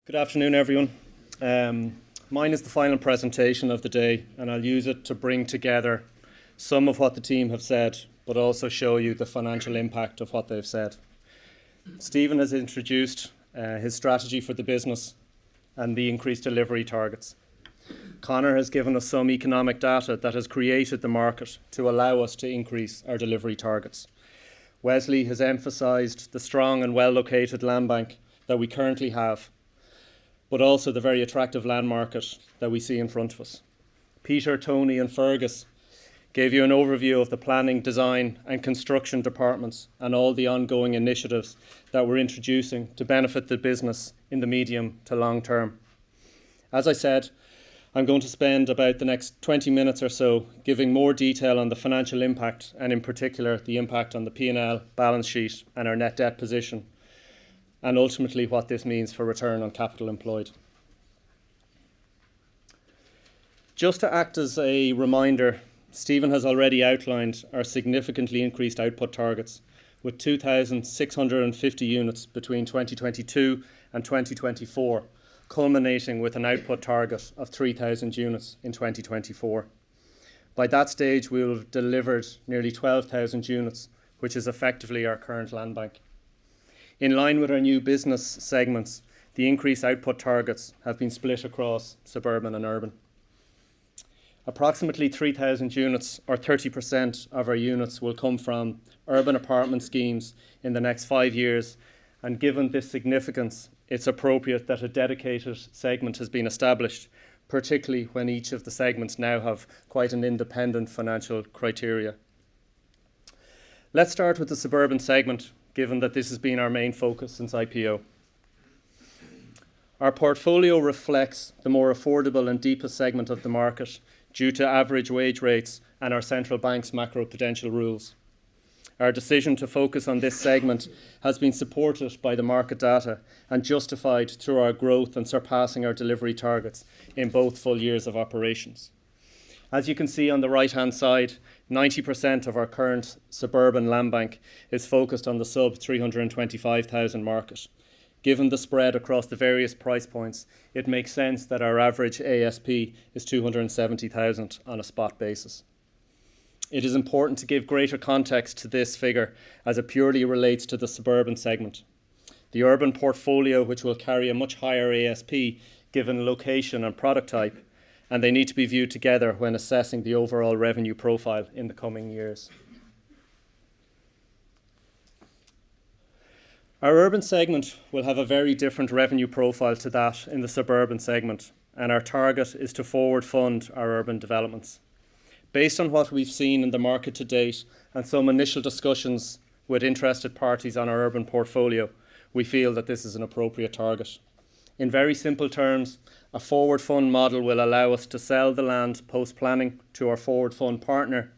Good afternoon, everyone. Mine is the final presentation of the day, and I'll use it to bring together some of what the team have said, but also show you the financial impact of what they've said. Stephen has introduced his strategy for the business and the increased delivery targets. Conor has given us some economic data that has created the market to allow us to increase our delivery targets. Wesley has emphasised the strong and well-located land bank that we currently have, but also the very attractive land market that we see in front of us. Peter, Tony and Fergus gave you an overview of the planning, design and construction departments and all the ongoing initiatives that we're introducing to benefit the business in the medium to long term. As I said, I'm going to spend about the next 20 minutes or so giving more detail on the financial impact and in particular the impact on the P&L, balance sheet and our net debt position, and ultimately what this means for return on capital employed. Just to act as a reminder, Stephen has already outlined our significantly increased output targets with 2,650 units between 2022 and 2024, culminating with an output target of 3,000 units in 2024. By that stage, we will have delivered nearly 12,000 units, which is effectively our current land bank. In line with our new business segments, the increased output targets have been split across suburban and urban. Approximately 3,000 units, or 30% of our units, will come from urban apartment schemes in the next 5 years, and given this significance, it's appropriate that a dedicated segment has been established, particularly when each of the segments now have quite an independent financial criteria. Let's start with the suburban segment, given that this has been our main focus since IPO. Our portfolio reflects the more affordable and deepest segment of the market due to average wage rates and our central bank's macroprudential rules. Our decision to focus on this segment has been supported by the market data and justified through our growth and surpassing our delivery targets in both full years of operations. As you can see on the right-hand side, 90% of our current suburban land bank is focused on the sub 325,000 market. Given the spread across the various price points, it makes sense that our average ASP is 270,000 on a spot basis. It is important to give greater context to this figure as it purely relates to the suburban segment. The urban portfolio, which will carry a much higher ASP given location and product type, and they need to be viewed together when assessing the overall revenue profile in the coming years. Our urban segment will have a very different revenue profile to that in the suburban segment, and our target is to forward fund our urban developments. Based on what we've seen in the market to date and some initial discussions with interested parties on our urban portfolio, we feel that this is an appropriate target. In very simple terms, a forward fund model will allow us to sell the land post-planning to our forward fund partner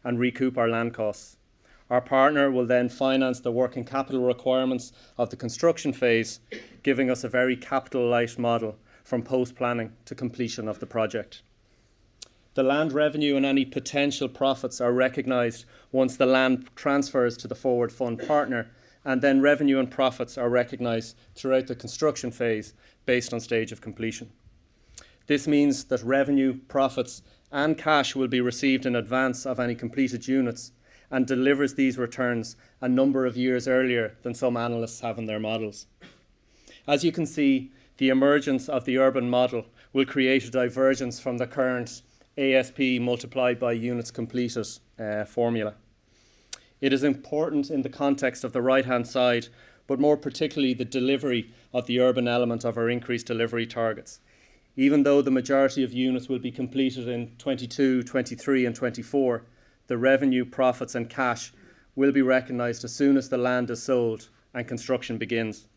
and recoup our land costs. Our partner will then finance the working capital requirements of the construction phase, giving us a very capital-light model from post-planning to completion of the project. The land revenue and any potential profits are recognised once the land transfers to the forward fund partner, and then revenue and profits are recognised throughout the construction phase based on stage of completion. This means that revenue, profits and cash will be received in advance of any completed units and delivers these returns a number of years earlier than some analysts have in their models. As you can see, the emergence of the urban model will create a divergence from the current ASP multiplied by units completed formula. It is important in the context of the right-hand side, but more particularly the delivery of the urban element of our increased delivery targets. Even though the majority of units will be completed in 22, 23 and 24, the revenue, profits and cash will be recognised as soon as the land is sold and construction begins.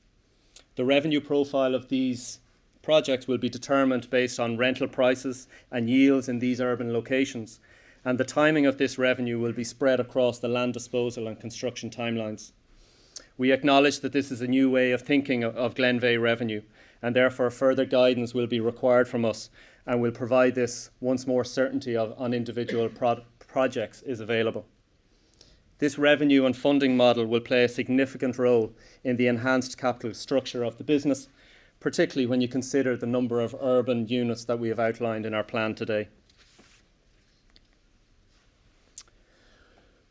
The revenue profile of these projects will be determined based on rental prices and yields in these urban locations, and the timing of this revenue will be spread across the land disposal and construction timelines. We acknowledge that this is a new way of thinking of Glenveagh revenue, and therefore further guidance will be required from us, and will provide this once more certainty on individual projects is available. This revenue and funding model will play a significant role in the enhanced capital structure of the business, particularly when you consider the number of urban units that we have outlined in our plan today.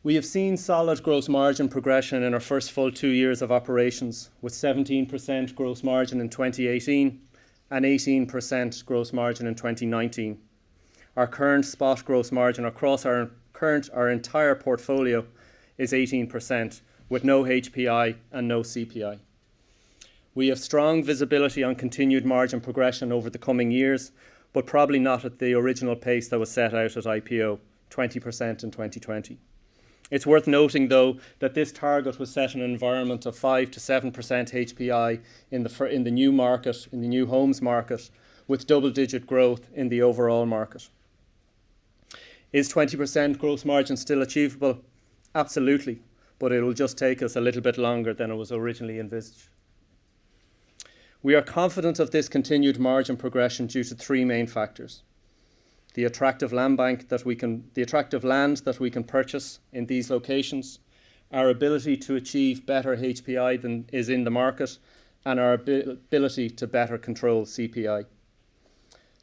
We have seen solid gross margin progression in our first full 2 years of operations, with 17% gross margin in 2018 and 18% gross margin in 2019. Our current spot gross margin across our entire portfolio is 18%, with no HPI and no CPI. We have strong visibility on continued margin progression over the coming years, but probably not at the original pace that was set out at IPO, 20% in 2020. It's worth noting, though, that this target was set in an environment of 5 to 7% HPI in the new market, in the new homes market, with double-digit growth in the overall market. Is 20% gross margin still achievable? Absolutely, but it will just take us a little bit longer than it was originally envisaged. We are confident of this continued margin progression due to three main factors: the attractive land that we can purchase in these locations, our ability to achieve better HPI than is in the market, and our ability to better control CPI.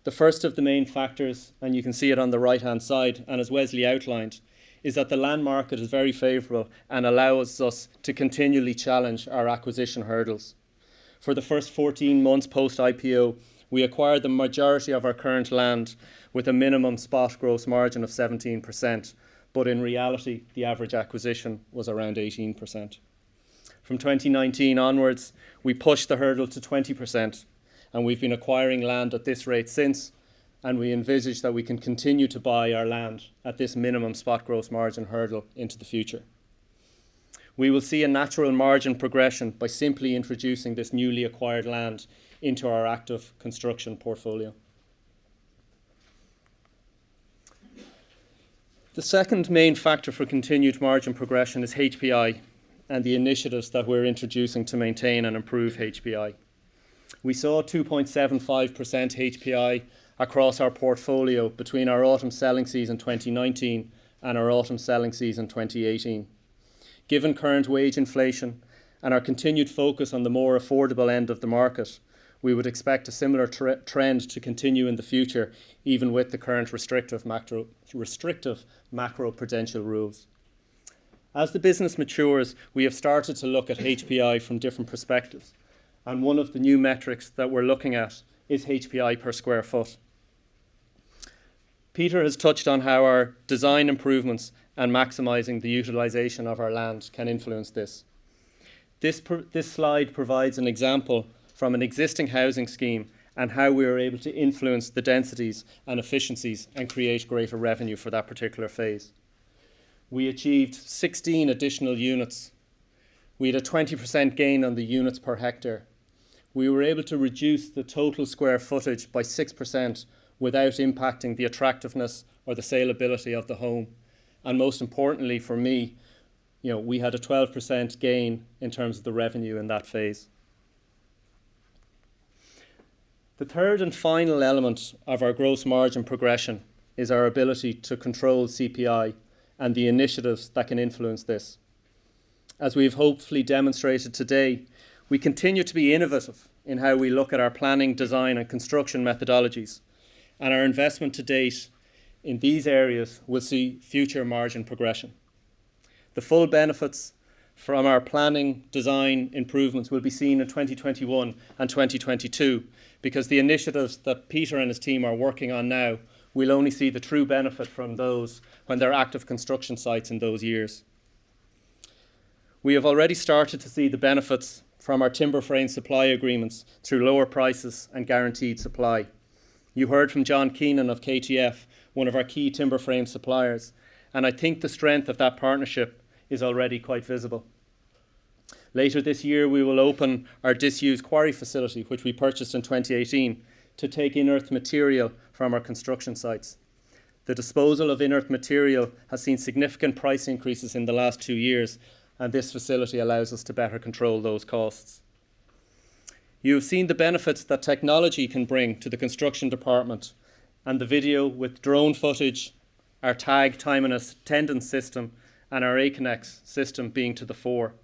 The first of the main factors, and you can see it on the right-hand side, and as Wesley outlined, is that the land market is very favourable and allows us to continually challenge our acquisition hurdles. For the first 14 months post-IPO, we acquired the majority of our current land with a minimum spot gross margin of 17%, but in reality, the average acquisition was around 18%. From 2019 onwards, we pushed the hurdle to 20%, and we've been acquiring land at this rate since, and we envisage that we can continue to buy our land at this minimum spot gross margin hurdle into the future. We will see a natural margin progression by simply introducing this newly acquired land into our active construction portfolio. The second main factor for continued margin progression is HPI and the initiatives that we're introducing to maintain and improve HPI. We saw 2.75% HPI across our portfolio between our autumn selling season 2019 and our autumn selling season 2018. Given current wage inflation and our continued focus on the more affordable end of the market, we would expect a similar trend to continue in the future, even with the current restrictive macro-prudential rules. As the business matures, we have started to look at HPI from different perspectives, and one of the new metrics that we're looking at is HPI per square foot. Peter has touched on how our design improvements and maximising the utilisation of our land can influence this. This slide provides an example from an existing housing scheme and how we are able to influence the densities and efficiencies and create greater revenue for that particular phase. We achieved 16 additional units. We had a 20% gain on the units per hectare. We were able to reduce the total square footage by 6% without impacting the attractiveness or the saleability of the home. And most importantly for me, we had a 12% gain in terms of the revenue in that phase. The third and final element of our gross margin progression is our ability to control CPI and the initiatives that can influence this. As we've hopefully demonstrated today, we continue to be innovative in how we look at our planning, design and construction methodologies, and our investment to date in these areas will see future margin progression. The full benefits from our planning design improvements will be seen in 2021 and 2022, because the initiatives that Peter and his team are working on now will only see the true benefit from those when they're active construction sites in those years. We have already started to see the benefits from our timber frame supply agreements through lower prices and guaranteed supply. You heard from John Keenan of KTF, one of our key timber frame suppliers, and I think the strength of that partnership is already quite visible. Later this year, we will open our disused quarry facility, which we purchased in 2018, to take inert material from our construction sites. The disposal of inert material has seen significant price increases in the last 2 years, and this facility allows us to better control those costs. You have seen the benefits that technology can bring to the construction department, and the video with drone footage, our tag time and attendance system, and our Aconex system being to the fore.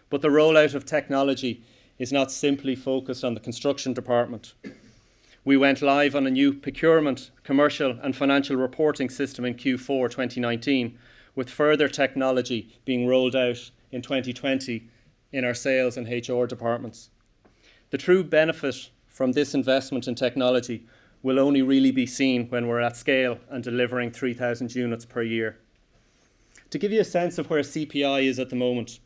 But the rollout of technology is not simply focused on the construction department. We went live on a new procurement, commercial and financial reporting system in Q4 2019, with further technology being rolled out in 2020 in our sales and HR departments. The true benefit from this investment in technology will only really be seen when we're at scale and delivering 3,000 units per year. To give you a sense of where CPI is at the moment,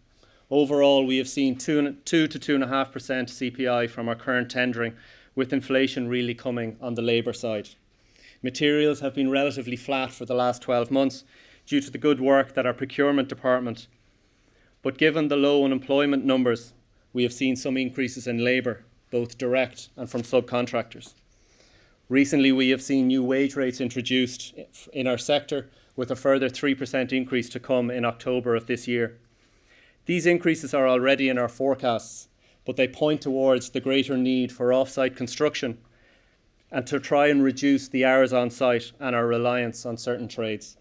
overall we have seen 2 to 2.5% CPI from our current tendering, with inflation really coming on the labour side. Materials have been relatively flat for the last 12 months due to the good work that our procurement department, but given the low unemployment numbers, we have seen some increases in labour, both direct and from subcontractors. Recently, we have seen new wage rates introduced in our sector, with a further 3% increase to come in October of this year. These increases are already in our forecasts, but they point towards the greater need for off-site construction and to try and reduce the hours on site and our reliance on certain trades.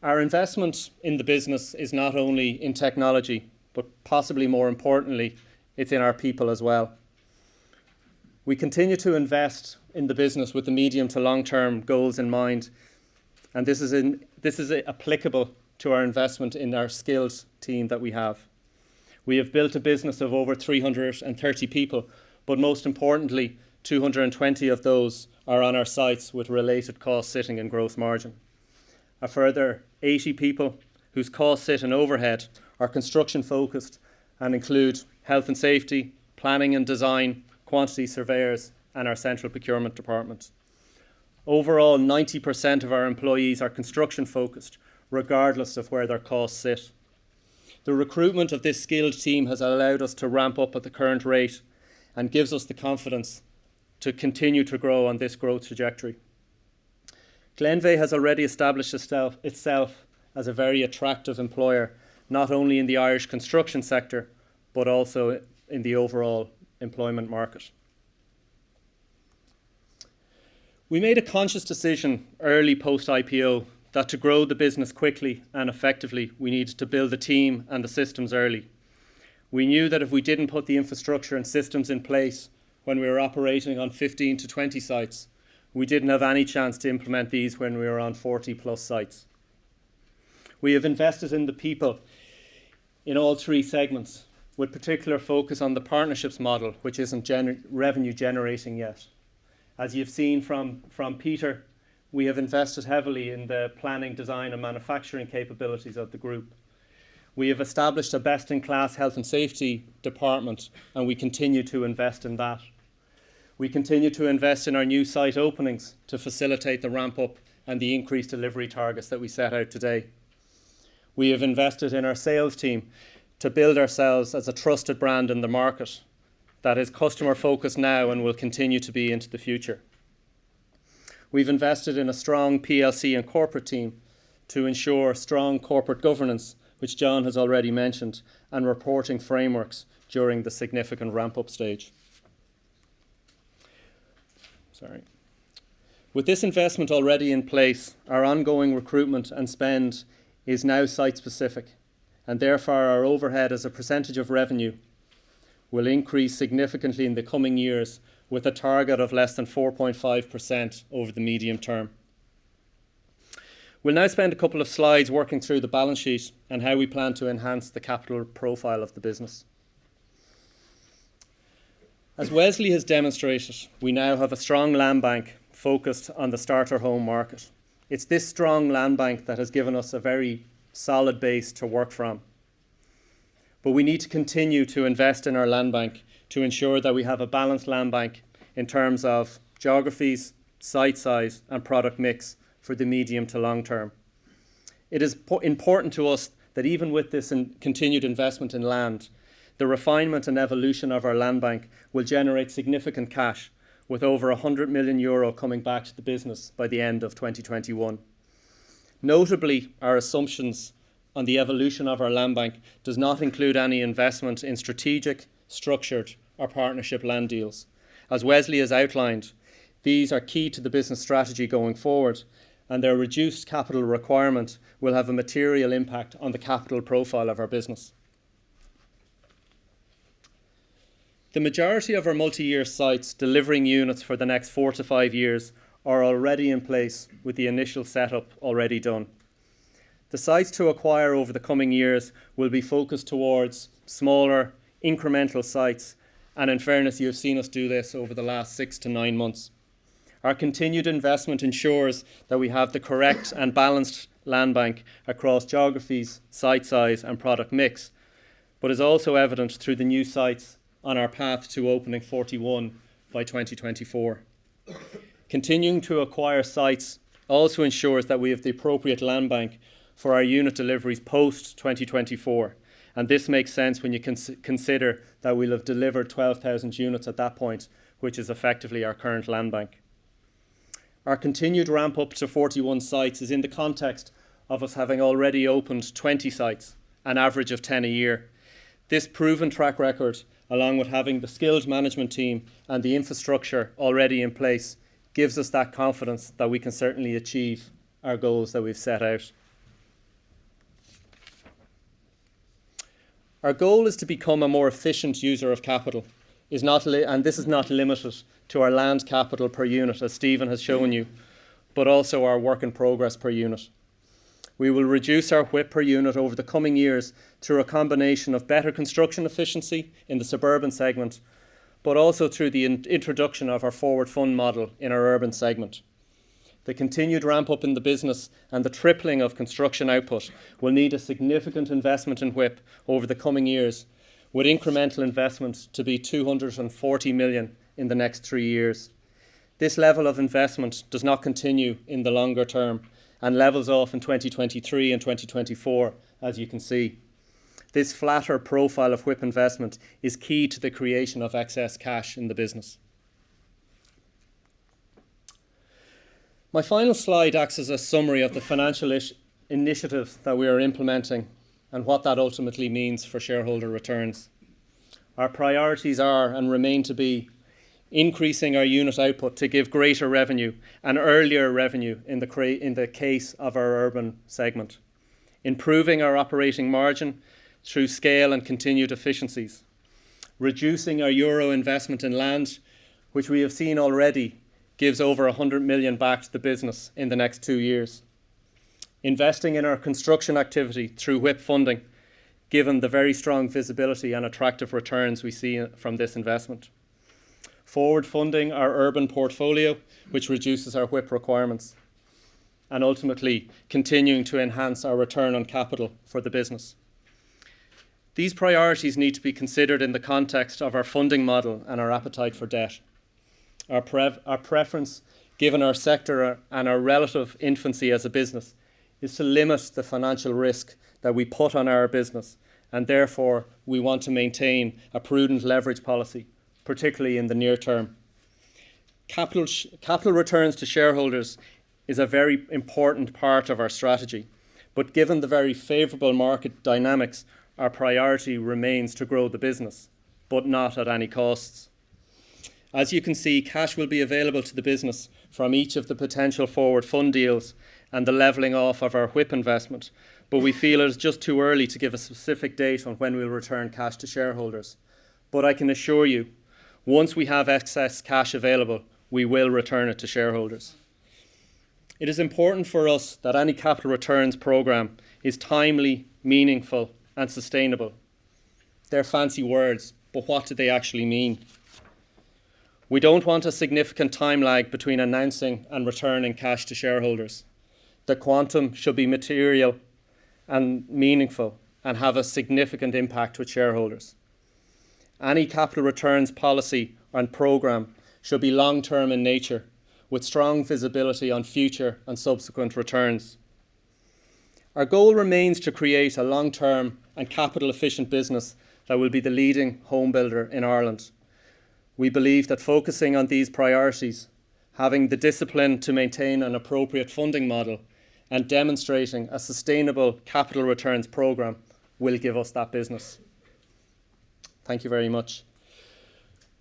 Our investment in the business is not only in technology, but possibly more importantly, it's in our people as well. We continue to invest in the business with the medium to long-term goals in mind, and this is applicable to our investment in our skilled team that we have. We have built a business of over 330 people, but most importantly, 220 of those are on our sites with related cost sitting and gross margin. A further 80 people whose costs sit and overhead are construction focused and include health and safety, planning and design, quantity surveyors and our central procurement department. Overall, 90% of our employees are construction focused, regardless of where their costs sit. The recruitment of this skilled team has allowed us to ramp up at the current rate and gives us the confidence to continue to grow on this growth trajectory. Glenveagh has already established itself as a very attractive employer, not only in the Irish construction sector, but also in the overall employment market. We made a conscious decision early post-IPO that to grow the business quickly and effectively, we needed to build the team and the systems early. We knew that if we didn't put the infrastructure and systems in place when we were operating on 15 to 20 sites, we didn't have any chance to implement these when we were on 40 plus sites. We have invested in the people in all three segments, with particular focus on the partnerships model, which isn't revenue generating yet. As you've seen from Peter, we have invested heavily in the planning, design and manufacturing capabilities of the group. We have established a best-in-class health and safety department, and we continue to invest in that. We continue to invest in our new site openings to facilitate the ramp-up and the increased delivery targets that we set out today. We have invested in our sales team to build ourselves as a trusted brand in the market that is customer-focused now and will continue to be into the future. We've invested in a strong PLC and corporate team to ensure strong corporate governance, which John has already mentioned, and reporting frameworks during the significant ramp-up stage. With this investment already in place, our ongoing recruitment and spend is now site-specific, and therefore our overhead as a percentage of revenue will increase significantly in the coming years, with a target of less than 4.5% over the medium term. We'll now spend a couple of slides working through the balance sheet and how we plan to enhance the capital profile of the business. As Wesley has demonstrated, we now have a strong land bank focused on the starter home market. It's this strong land bank that has given us a very solid base to work from. But we need to continue to invest in our land bank to ensure that we have a balanced land bank in terms of geographies, site size and product mix for the medium to long term. It is important to us that even with this continued investment in land, the refinement and evolution of our land bank will generate significant cash, with over €100 million coming back to the business by the end of 2021. Notably, our assumptions on the evolution of our land bank does not include any investment in strategic, structured or partnership land deals. As Wesley has outlined, these are key to the business strategy going forward, and their reduced capital requirement will have a material impact on the capital profile of our business. The majority of our multi-year sites delivering units for the next 4 to 5 years are already in place with the initial setup already done. The sites to acquire over the coming years will be focused towards smaller, incremental sites, and in fairness, you have seen us do this over the last 6 to 9 months. Our continued investment ensures that we have the correct and balanced land bank across geographies, site size and product mix, but is also evident through the new sites on our path to opening 41 by 2024. Continuing to acquire sites also ensures that we have the appropriate land bank for our unit deliveries post-2024, and this makes sense when you consider that we'll have delivered 12,000 units at that point, which is effectively our current land bank. Our continued ramp up to 41 sites is in the context of us having already opened 20 sites, an average of 10 a year. This proven track record, along with having the skilled management team and the infrastructure already in place, gives us that confidence that we can certainly achieve our goals that we've set out. Our goal is to become a more efficient user of capital, and this is not limited to our land capital per unit, as Stephen has shown you, but also our work in progress per unit. We will reduce our WIP per unit over the coming years through a combination of better construction efficiency in the suburban segment, but also through the introduction of our forward fund model in our urban segment. The continued ramp up in the business and the tripling of construction output will need a significant investment in WIP over the coming years, with incremental investment to be 240 million in the next 3 years. This level of investment does not continue in the longer term and levels off in 2023 and 2024, as you can see. This flatter profile of WIP investment is key to the creation of excess cash in the business. My final slide acts as a summary of the financial initiatives that we are implementing and what that ultimately means for shareholder returns. Our priorities are and remain to be increasing our unit output to give greater revenue and earlier revenue in the case of our urban segment, improving our operating margin through scale and continued efficiencies, reducing our euro investment in land, which we have seen already gives over 100 million back to the business in the next 2 years, investing in our construction activity through WIP funding, given the very strong visibility and attractive returns we see from this investment, forward funding our urban portfolio, which reduces our WIP requirements, and ultimately continuing to enhance our return on capital for the business. These priorities need to be considered in the context of our funding model and our appetite for debt. Our preference, given our sector and our relative infancy as a business, is to limit the financial risk that we put on our business, and therefore we want to maintain a prudent leverage policy, particularly in the near term. Capital returns to shareholders is a very important part of our strategy, but given the very favourable market dynamics, our priority remains to grow the business, but not at any costs. As you can see, cash will be available to the business from each of the potential forward fund deals and the levelling off of our WIP investment, but we feel it is just too early to give a specific date on when we'll return cash to shareholders. But I can assure you, once we have excess cash available, we will return it to shareholders. It is important for us that any capital returns programme is timely, meaningful and sustainable. They're fancy words, but what do they actually mean? We don't want a significant time lag between announcing and returning cash to shareholders. The quantum should be material and meaningful and have a significant impact with shareholders. Any capital returns policy and programme should be long-term in nature, with strong visibility on future and subsequent returns. Our goal remains to create a long-term and capital-efficient business that will be the leading home builder in Ireland. We believe that focusing on these priorities, having the discipline to maintain an appropriate funding model, and demonstrating a sustainable capital returns programme will give us that business. Thank you very much.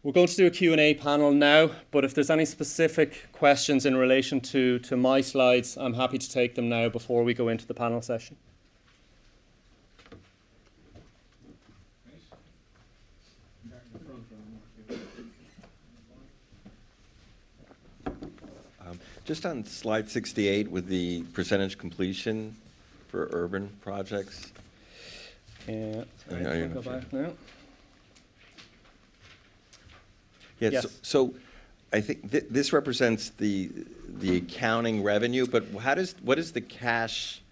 We're going to do a Q&A panel now, but if there's any specific questions in relation to my slides, I'm happy to take them now before we go into the panel session. Just on slide 68 with the percentage completion for urban projects. Sorry, I'll go back now. Yeah, Yes. so I think this represents the accounting revenue, but what is the cash?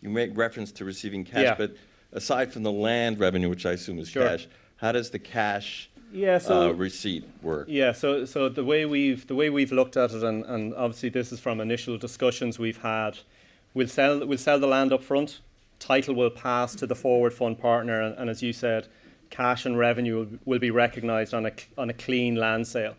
You make reference to receiving cash, Yeah. but aside from the land revenue, which I assume is Sure. cash, how does the cash receipt work? Yeah, so the way we've looked at it, and obviously this is from initial discussions we've had, we'll sell the land up front, title will pass to the forward fund partner, and as you said, cash and revenue will be recognised on a clean land sale.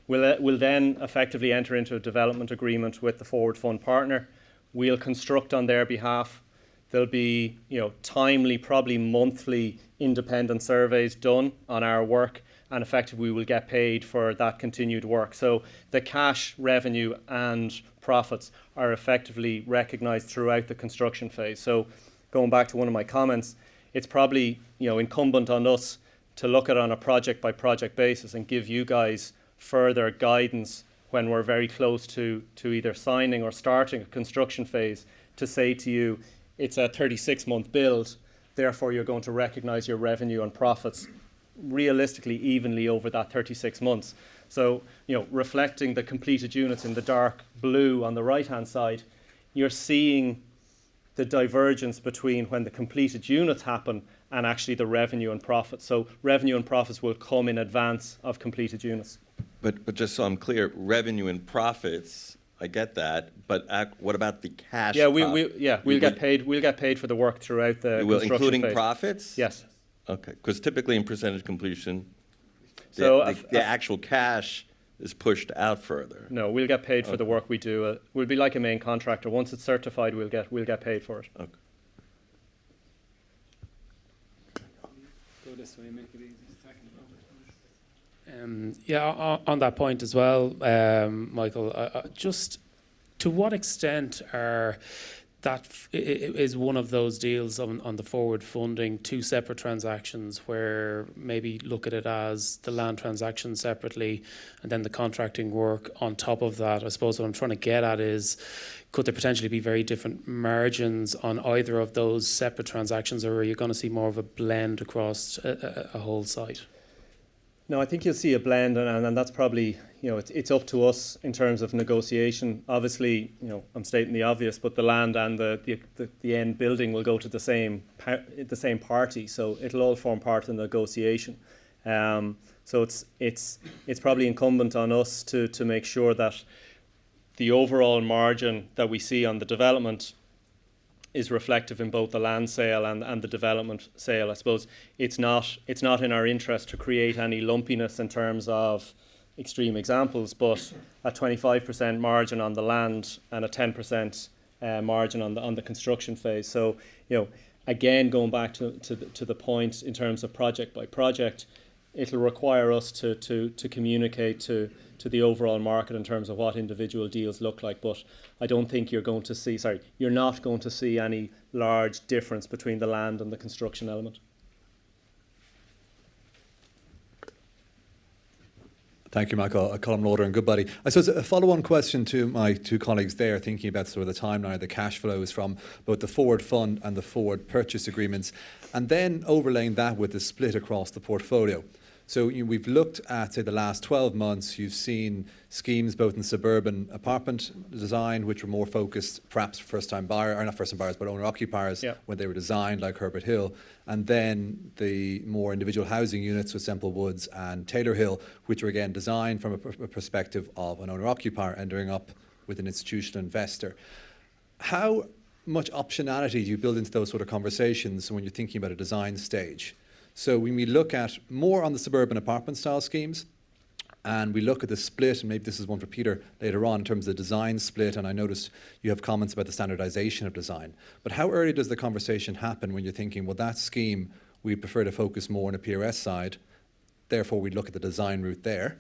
We'll then effectively enter into a development agreement with the forward fund partner. We'll construct on their behalf. There'll be timely, probably monthly independent surveys done on our work, and effectively we will get paid for that continued work. So the cash revenue and profits are effectively recognised throughout the construction phase. So going back to one of my comments, it's probably incumbent on us to look at it on a project by project basis and give you guys further guidance when we're very close to either signing or starting a construction phase, to say to you, it's a 36-month build, therefore you're going to recognise your revenue and profits realistically evenly over that 36 months. So, reflecting the completed units in the dark blue on the right-hand side, you're seeing the divergence between when the completed units happen and actually the revenue and profits. So revenue and profits will come in advance of completed units. But just so I'm clear, revenue and profits, I get that. But what about the cash? Yeah, we'll get paid. We'll get paid for the work throughout the construction including phase. Profits. Yes. Okay, because typically in percentage completion, So the actual cash is pushed out further. No, we'll get paid for the work we do. We'll be like a main contractor. Once it's certified, we'll get paid for it. Okay. Go this way, make it easy. On that point as well, Michael, just to what extent is one of those deals on the forward funding two separate transactions, where maybe look at it as the land transaction separately and then the contracting work on top of that? I suppose what I'm trying to get at is, could there potentially be very different margins on either of those separate transactions, or are you going to see more of a blend across a whole site? No, I think you'll see a blend, and that's probably, it's up to us in terms of negotiation. Obviously, I'm stating the obvious, but the land and the end building will go to the same party, so it'll all form part of the negotiation. So it's probably incumbent on us to make sure that the overall margin that we see on the development is reflective in both the land sale and the development sale. I suppose it's not in our interest to create any lumpiness in terms of extreme examples, but a 25% margin on the land and a 10% margin on the construction phase. So, again, going back to the point in terms of project by project, it'll require us to communicate to the overall market in terms of what individual deals look like. But I don't think you're not going to see any large difference between the land and the construction element. Thank you, Michael. Colin Lauder and Goodbody. I suppose a follow-on question to my two colleagues there, thinking about sort of the timeline of the cash flows from both the forward fund and the forward purchase agreements, and then overlaying that with the split across the portfolio. So we've looked at, say, the last 12 months. You've seen schemes both in suburban apartment design, which were more focused, perhaps first-time buyer, or not first-time buyers, but owner-occupiers when they were designed, like Herbert Hill, and then the more individual housing units with Semple Woods and Taylor Hill, which were again designed from a perspective of an owner-occupier ending up with an institutional investor. How much optionality do you build into those sort of conversations when you're thinking about a design stage? So when we look at more on the suburban apartment style schemes, and we look at the split, and maybe this is one for Peter later on in terms of the design split, and I noticed you have comments about the standardization of design. But how early does the conversation happen when you're thinking, well, that scheme, we prefer to focus more on a PRS side, therefore we'd look at the design route there,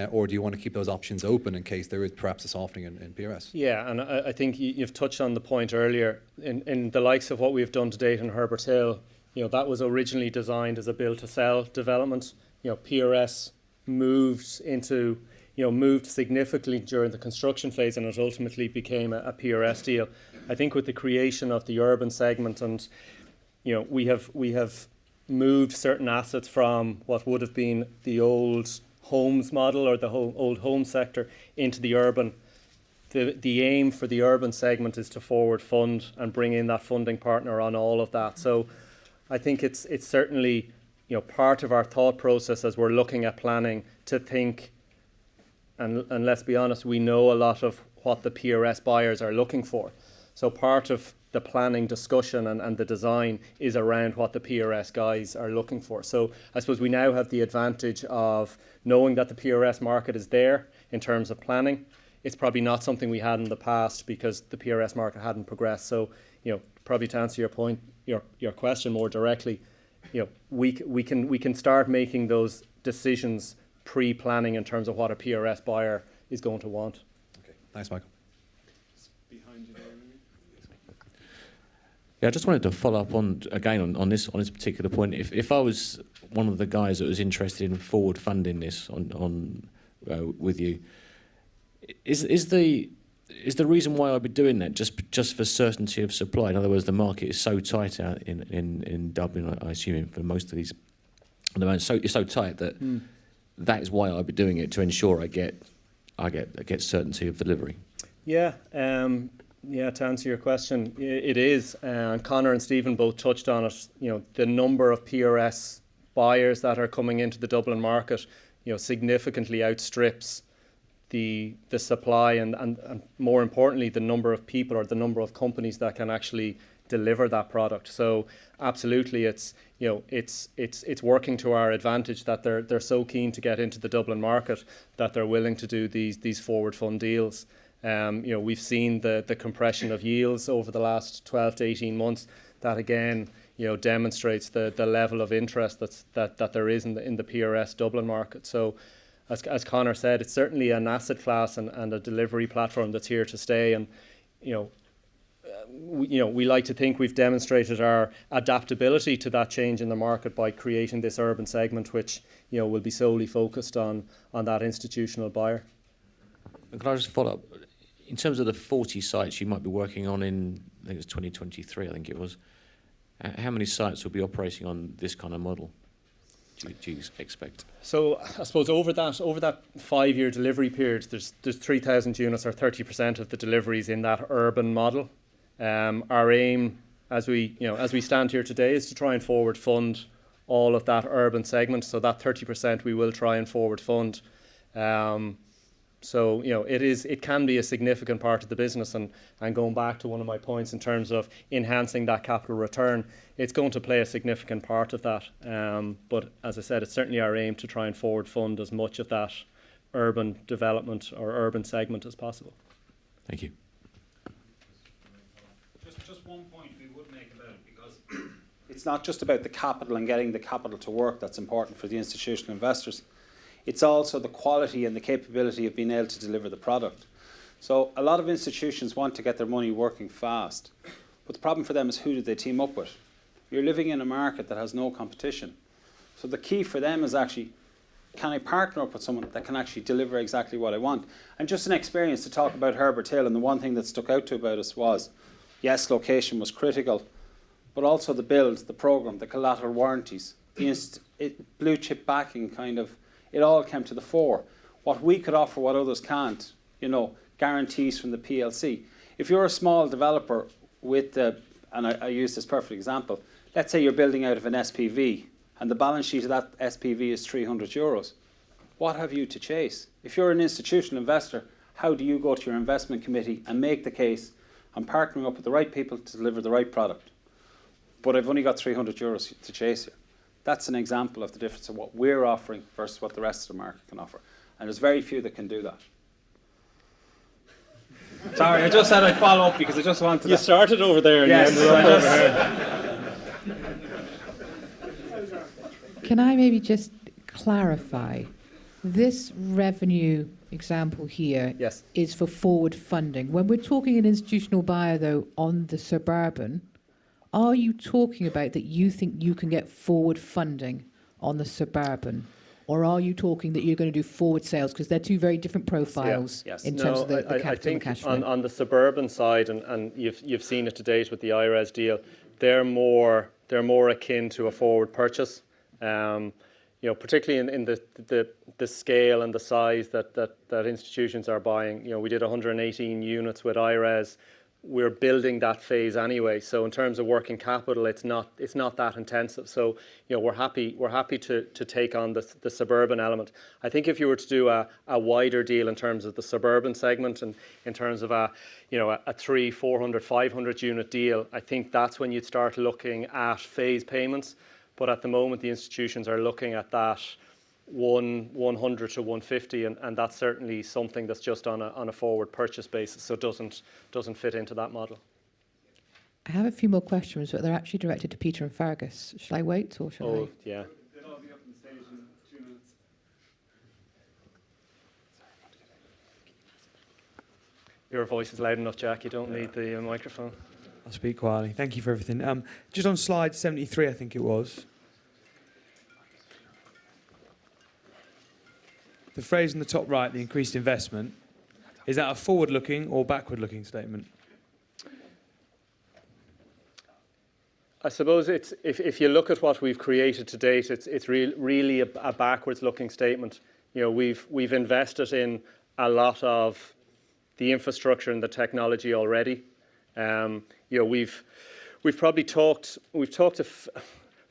or do you want to keep those options open in case there is perhaps a softening in PRS? Yeah, and I think you've touched on the point earlier, in the likes of what we've done to date in Herbert Hill. That was originally designed as a build-to-sell development. PRS moved into, moved significantly during the construction phase, and it ultimately became a PRS deal. I think with the creation of the urban segment, and we have moved certain assets from what would have been the old homes model or the old home sector into the urban. The aim for the urban segment is to forward fund and bring in that funding partner on all of that. So I think it's certainly part of our thought process as we're looking at planning to think, and let's be honest, we know a lot of what the PRS buyers are looking for. So part of the planning discussion and the design is around what the PRS guys are looking for. So I suppose we now have the advantage of knowing that the PRS market is there in terms of planning. It's probably not something we had in the past because the PRS market hadn't progressed. So, probably to answer your point, your question more directly, we can start making those decisions pre-planning in terms of what a PRS buyer is going to want. Okay, thanks, Michael. Yeah, I just wanted to follow up on this particular point. If I was one of the guys that was interested in forward funding this with you, is the reason why I'd be doing that just for certainty of supply? In other words, the market is so tight out in Dublin, I assume, for most of these at the moment. So it's so tight that that is why I'd be doing it, to ensure I get certainty of delivery. Yeah. To answer your question, it is. And Conor and Stephen both touched on it. The number of PRS buyers that are coming into the Dublin market, significantly outstrips the supply and more importantly, the number of people or the number of companies that can actually deliver that product. So absolutely, it's working to our advantage that they're so keen to get into the Dublin market that they're willing to do these forward fund deals. We've seen the compression of yields over the last 12 to 18 months. That again, demonstrates the level of interest that there is in the PRS Dublin market. So, as Conor said, it's certainly an asset class and a delivery platform that's here to stay. And we like to think we've demonstrated our adaptability to that change in the market by creating this urban segment, which will be solely focused on that institutional buyer. Can I just follow up? In terms of the 40 sites you might be working on in, I think it's 2023, I think it was, how many sites will be operating on this kind of model, do you expect? So I suppose over that 5-year delivery period, there's 3,000 units or 30% of the deliveries in that urban model. Our aim, as we stand here today, is to try and forward fund all of that urban segment. So that 30% we will try and forward fund. So it can be a significant part of the business, and going back to one of my points in terms of enhancing that capital return, it's going to play a significant part of that. But as I said, it's certainly our aim to try and forward fund as much of that urban development or urban segment as possible. Thank you. Just one point we would make about it, because it's not just about the capital and getting the capital to work that's important for the institutional investors. It's also the quality and the capability of being able to deliver the product. So a lot of institutions want to get their money working fast, but the problem for them is, who do they team up with? You're living in a market that has no competition. So the key for them is actually, can I partner up with someone that can actually deliver exactly what I want? And just an experience to talk about Herbert Hill, and the one thing that stuck out about us was, yes, location was critical, but also the build, the programme, the collateral warranties, the blue chip backing it all came to the fore. What we could offer, what others can't, guarantees from the PLC. If you're a small developer and I use this perfect example, let's say you're building out of an SPV and the balance sheet of that SPV is €300. What have you to chase? If you're an institutional investor, how do you go to your investment committee and make the case, I'm partnering up with the right people to deliver the right product, but I've only got €300 to chase here? That's an example of the difference of what we're offering versus what the rest of the market can offer. And there's very few that can do that. Sorry, I just said I'd follow up because I just wanted to... You started over there and yes, you ended up over here. Can I maybe just clarify? This revenue example here Yes. is for forward funding. When we're talking an institutional buyer, though, on the Suburban, are you talking about that you think you can get forward funding on the Suburban? or are you talking that you're going to do forward sales? Because they're two very different profiles Yes. in terms of the capital I and think cash flow. on the suburban side, and you've seen it to date with the IRES deal, they're more akin to a forward purchase. Particularly in the scale and the size that institutions are buying. We did 118 units with IRES. We're building that phase anyway. So in terms of working capital, it's not that intensive. So we're happy to take on the suburban element. I think if you were to do a wider deal in terms of the suburban segment and in terms of a 300, 400, 500 unit deal, I think that's when you'd start looking at phase payments. But at the moment, the institutions are looking at that 100 to 150, and that's certainly something that's just on a forward purchase basis, so doesn't fit into that model. I have a few more questions, but they're actually directed to Peter and Fergus. Should I wait or should I? Oh, yeah. They'll all be up on stage in 2 minutes. Your voice is loud enough, Jack. You don't need the microphone. I'll speak quietly. Thank you for everything. Just on slide 73, I think it was. The phrase in the top right, the increased investment, is that a forward-looking or backward-looking statement? I suppose it's if you look at what we've created to date, it's really a backwards-looking statement. We've invested in a lot of the infrastructure and the technology already. We've probably talked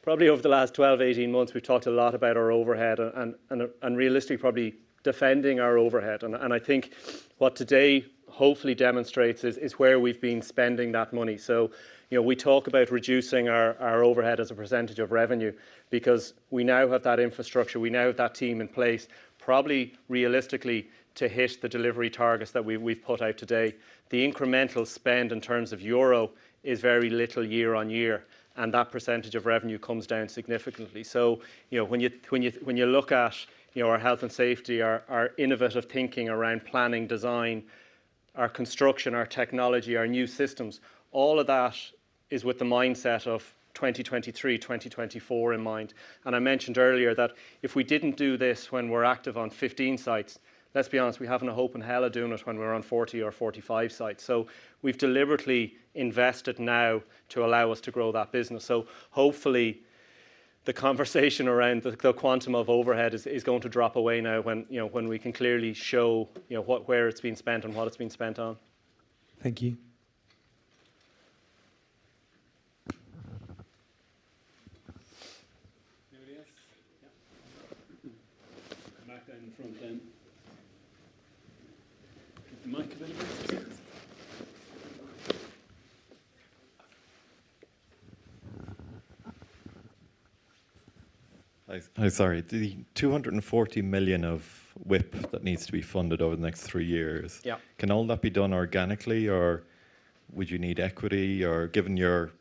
probably over the last 12, 18 months, we've talked a lot about our overhead and realistically probably defending our overhead. And I think what today hopefully demonstrates is where we've been spending that money. So, we talk about reducing our overhead as a percentage of revenue because we now have that infrastructure, we now have that team in place, probably realistically to hit the delivery targets that we've put out today. The incremental spend in terms of euro is very little year on year, and that percentage of revenue comes down significantly. So, when you look at our health and safety, our innovative thinking around planning, design, our construction, our technology, our new systems, all of that is with the mindset of 2023, 2024 in mind. And I mentioned earlier that if we didn't do this when we're active on 15 sites, let's be honest, we haven't a hope in hell of doing it when we're on 40 or 45 sites. So we've deliberately invested now to allow us to grow that business. So hopefully the conversation around the quantum of overhead is going to drop away now when we can clearly show where it's been spent and what it's been spent on. Thank you. Anybody else? Yeah. Back down in front then. The mic a little bit. Sorry, the 240 million of WIP that needs to be funded over the next 3 years. Yeah. Can all that be done organically, or would you need equity, or given your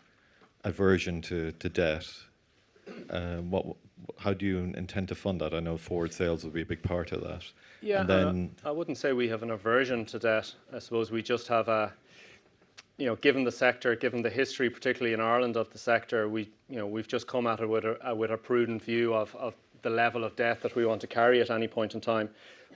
aversion to debt, how do you intend to fund that? I know forward sales will be a big part of that. Yeah, and then I wouldn't say we have an aversion to debt. I suppose we just have given the sector, given the history, particularly in Ireland of the sector, we've just come at it with a prudent view of the level of debt that we want to carry at any point in time.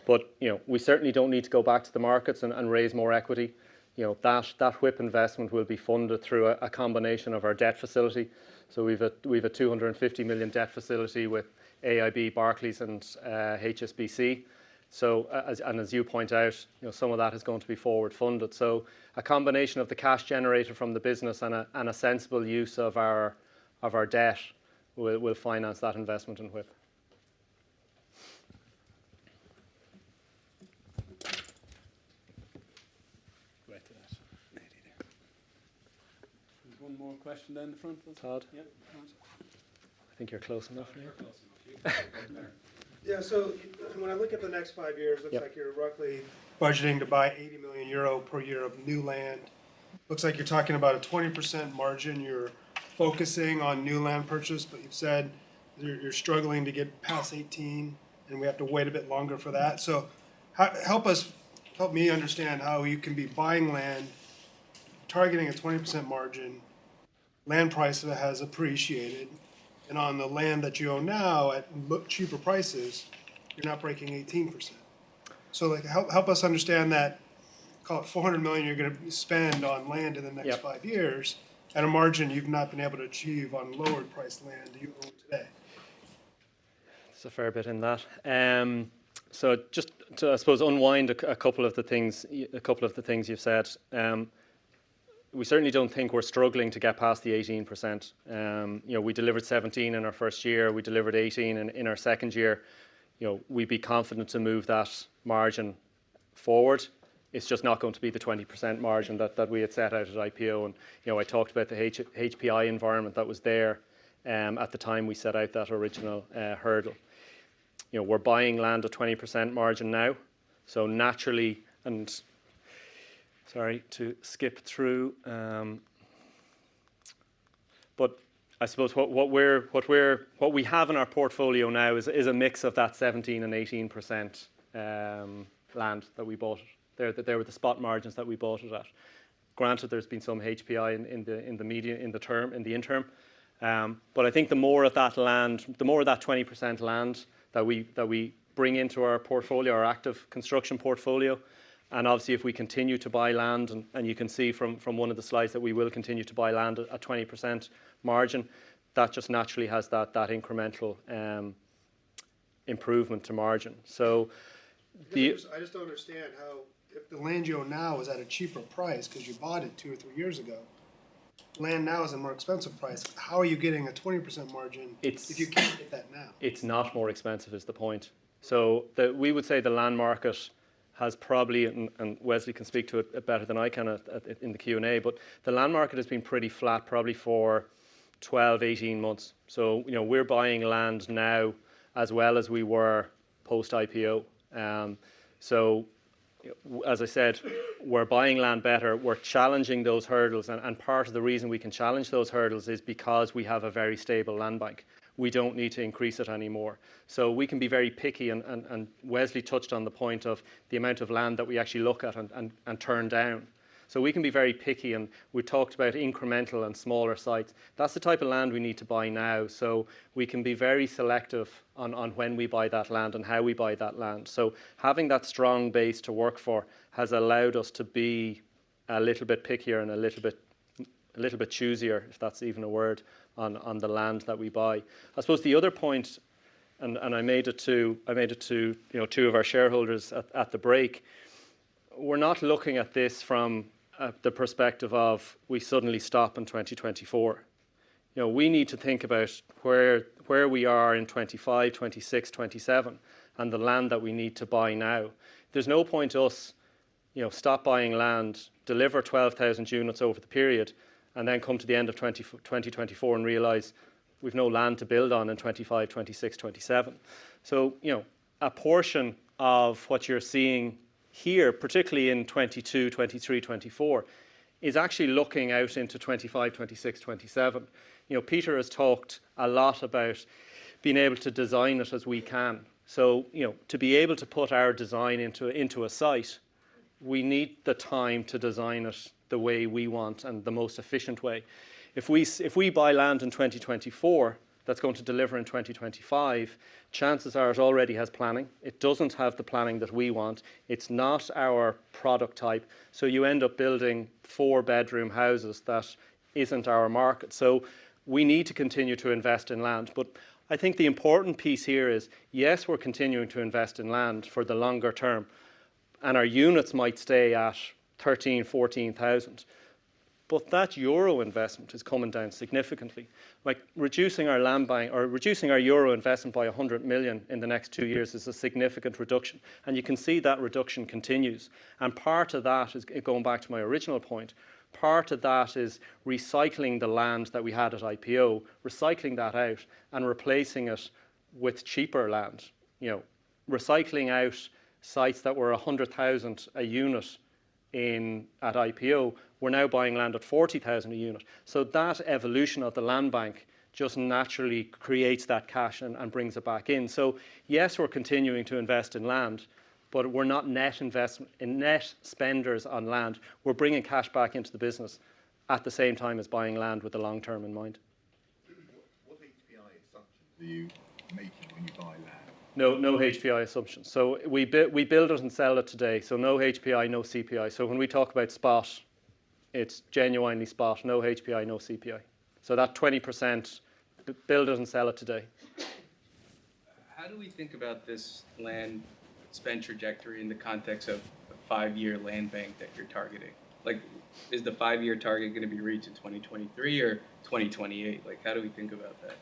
But we certainly don't need to go back to the markets and raise more equity. That WIP investment will be funded through a combination of our debt facility. So we've a 250 million debt facility with AIB, Barclays, and HSBC. So, as you point out, some of that is going to be forward funded. So, a combination of the cash generated from the business and a sensible use of our debt will finance that investment in WIP. Right to that lady there. There's one more question down the front. Todd? Yeah. I think you're close enough. You're close enough. Yeah, so when I look at the next 5 years, looks Yep. like you're roughly budgeting to buy 80 million euro per year of new land. Looks like you're talking about a 20% margin. You're focusing on new land purchase, but you've said you're struggling to get past 18, and we have to wait a bit longer for that. So help me understand how you can be buying land, targeting a 20% margin, land price that has appreciated, and on the land that you own now at cheaper prices, you're not breaking 18%. So like, help us understand that, call it 400 million you're going to spend on land in the next Yep. 5 years, at a margin you've not been able to achieve on lower priced land you own today. There's a fair bit in that. So just to, I suppose, unwind a couple of the things you've said. We certainly don't think we're struggling to get past the 18%. We delivered 17 in our first year. We delivered 18 in our second year. We'd be confident to move that margin forward. It's just not going to be the 20% margin that we had set out at IPO. And I talked about the HPI environment that was there at the time we set out that original hurdle. We're buying land at 20% margin now, so naturally, and sorry to skip through, but I suppose what we have in our portfolio now is a mix of that 17 and 18% land that we bought. There were the spot margins that we bought it at. Granted, there's been some HPI in the interim, but I think the more of that land, the more of that 20% land that we bring into our portfolio, our active construction portfolio, and obviously if we continue to buy land, and you can see from one of the slides that we will continue to buy land at 20% margin, that just naturally has that incremental improvement to margin. So I just don't understand how, if the land you own now is at a cheaper price because you bought it 2 or 3 years ago, land now is a more expensive price. How are you getting a 20% margin if you can't get that now? It's not more expensive is the point. So we would say the land market has probably, and Wesley can speak to it better than I can in the Q&A, but the land market has been pretty flat probably for 12, 18 months. So, we're buying land now as well as we were post-IPO. So, as I said, we're buying land better, we're challenging those hurdles, and part of the reason we can challenge those hurdles is because we have a very stable land bank. We don't need to increase it anymore. So we can be very picky, and Wesley touched on the point of the amount of land that we actually look at and turn down. So we can be very picky, and we talked about incremental and smaller sites. That's the type of land we need to buy now, so we can be very selective on when we buy that land and how we buy that land. So having that strong base to work for has allowed us to be a little bit pickier and a little bit choosier, if that's even a word, on the land that we buy. I suppose the other point, and I made it to two of our shareholders at the break, we're not looking at this from the perspective of we suddenly stop in 2024. We need to think about where we are in 25, 26, 27, and the land that we need to buy now. There's no point us, stop buying land, deliver 12,000 units over the period, and then come to the end of 2024 and realise we've no land to build on in 25, 26, 27. So, a portion of what you're seeing here, particularly in 22, 23, 24, is actually looking out into 25, 26, 27. Peter has talked a lot about being able to design it as we can. So, to be able to put our design into a site, we need the time to design it the way we want and the most efficient way. If we buy land in 2024 that's going to deliver in 2025, chances are it already has planning. It doesn't have the planning that we want. It's not our product type. So you end up building 4-bedroom houses that isn't our market. So we need to continue to invest in land. But I think the important piece here is, yes, we're continuing to invest in land for the longer term, and our units might stay at 13, 14,000. But that euro investment is coming down significantly. Like reducing our land bank or reducing our euro investment by 100 million in the next 2 years is a significant reduction. And you can see that reduction continues. And part of that is, going back to my original point, part of that is recycling the land that we had at IPO, recycling that out and replacing it with cheaper land. Recycling out sites that were 100,000 a unit at IPO, we're now buying land at 40,000 a unit. So that evolution of the land bank just naturally creates that cash and brings it back in. So yes, we're continuing to invest in land, but we're not net spenders on land. We're bringing cash back into the business at the same time as buying land with the long term in mind. What HPI assumptions are you making when you buy land? No HPI assumption. So we build it and sell it today. So no HPI, no CPI. So when we talk about spot, it's genuinely spot. No HPI, no CPI. So that 20%, build it and sell it today. How do we think about this land spend trajectory in the context of a 5-year land bank that you're targeting? Like, is the 5-year target going to be reached in 2023 or 2028? Like, how do we think about that?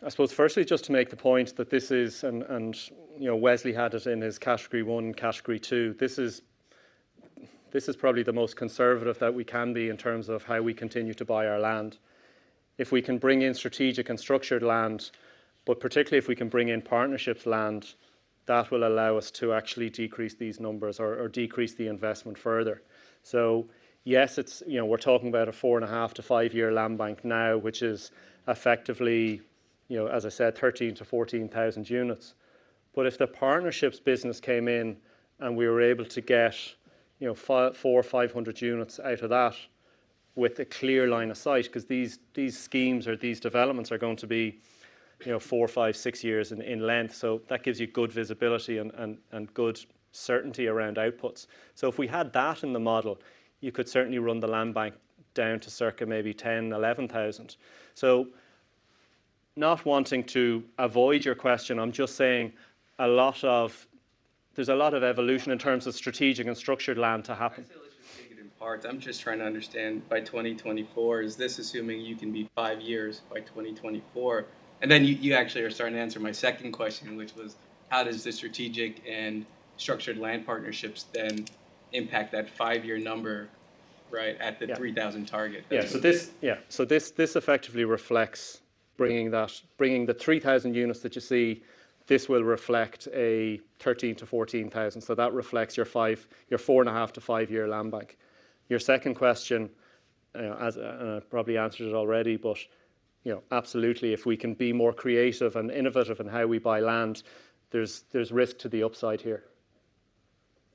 I suppose firstly, just to make the point that this is, and you know, Wesley had it in his category 1, category 2. This is probably the most conservative that we can be in terms of how we continue to buy our land. If we can bring in strategic and structured land, but particularly if we can bring in partnerships land, that will allow us to actually decrease these numbers or decrease the investment further. So yes, it's, you know, we're talking about a 4.5 to 5 year land bank now, which is effectively, you know, as I said, 13 to 14,000 units. But if the partnerships business came in and we were able to get, you know, 400 or 500 units out of that with a clear line of sight, because these schemes or these developments are going to be, you know, 4, 5, 6 years in length. So that gives you good visibility and good certainty around outputs. So if we had that in the model, you could certainly run the land bank down to circa maybe 10, 11,000. So not wanting to avoid your question, I'm just saying there's a lot of evolution in terms of strategic and structured land to happen. Let's just take it in parts. I'm just trying to understand by 2024, is this assuming you can be 5 years by 2024? And then you actually are starting to answer my second question, which was how does the strategic and structured land partnerships then impact that 5-year number, right, at the 3,000 target? So this effectively reflects bringing the 3,000 units that you see. This will reflect a 13 to 14,000. So that reflects your 4.5 to 5 year land bank. Your second question, and I probably answered it already, but you know, absolutely, if we can be more creative and innovative in how we buy land, there's risk to the upside here.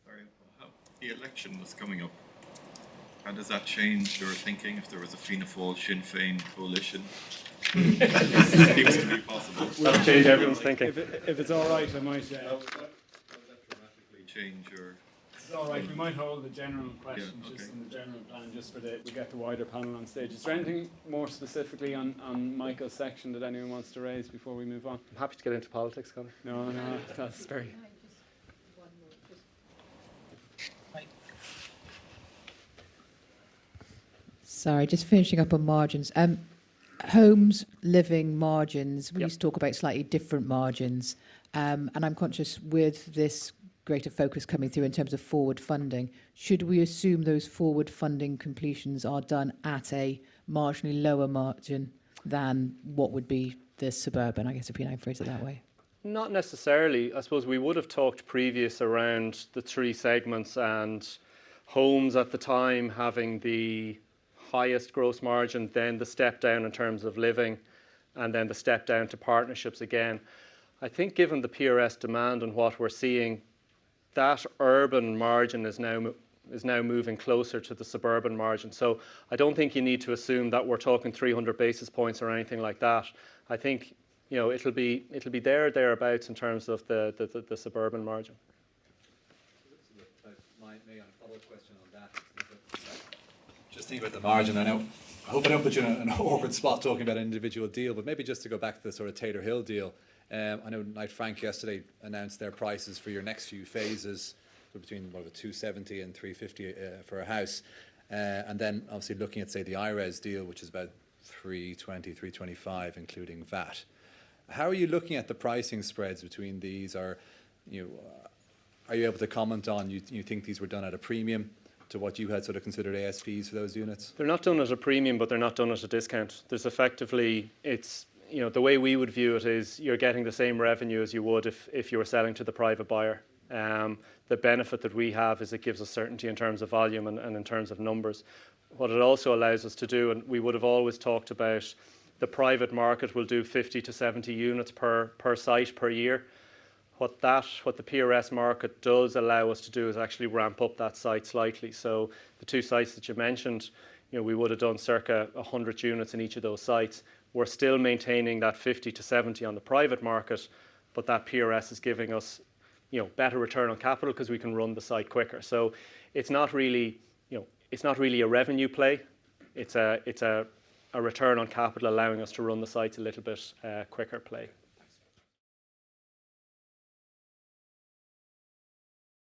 Sorry, the election was coming up. How does that change your thinking if there was a Fianna Fáil Sinn Féin coalition? It seems to be possible. That'll change everyone's thinking. If it's all right, I might. How does that dramatically change your? It's all right. We might hold the general question Yeah, just okay. in the general plan, just for we get the wider panel on stage. Is there anything more specifically on Michael's section that anyone wants to raise before we move on? I'm happy to get into politics, Conor. No, that's very. Sorry, just finishing up on margins. Homes, living margins, we used to talk about slightly different margins. And I'm conscious with this greater focus coming through in terms of forward funding, should we assume those forward funding completions are done at a marginally lower margin than what would be the suburban, I guess, if you now phrase it that way? Not necessarily. I suppose we would have talked previous around the 3 segments, and homes at the time having the highest gross margin, then the step down in terms of living, and then the step down to partnerships again. I think given the PRS demand and what we're seeing, that urban margin is now moving closer to the suburban margin. So I don't think you need to assume that we're talking 300 basis points or anything like that. I think, you know, it'll be thereabouts in terms of the suburban margin. My follow-up question on that. Just think about the margin. I hope I don't put you in an awkward spot talking about an individual deal, but maybe just to go back to the sort of Taylor Hill deal. I know Knight Frank yesterday announced their prices for your next few phases, so between 270 and 350 for a house, and then obviously looking at, say, the IRES deal, which is about 320, 325, including VAT. How are you looking at the pricing spreads between these? Are you able to comment on you think these were done at a premium to what you had sort of considered ASPs for those units? They're not done at a premium, but they're not done at a discount. There's effectively, it's, you know, the way we would view it is you're getting the same revenue as you would if you were selling to the private buyer. The benefit that we have is it gives us certainty in terms of volume and in terms of numbers. What it also allows us to do, and we would have always talked about, the private market will do 50 to 70 units per site per year. What the PRS market does allow us to do is actually ramp up that site slightly. So the 2 sites that you mentioned, you know, we would have done circa 100 units in each of those sites. We're still maintaining that 50 to 70 on the private market, but that PRS is giving us, better return on capital because we can run the site quicker. So it's not really, it's not really a revenue play. It's a return on capital allowing us to run the sites a little bit quicker play.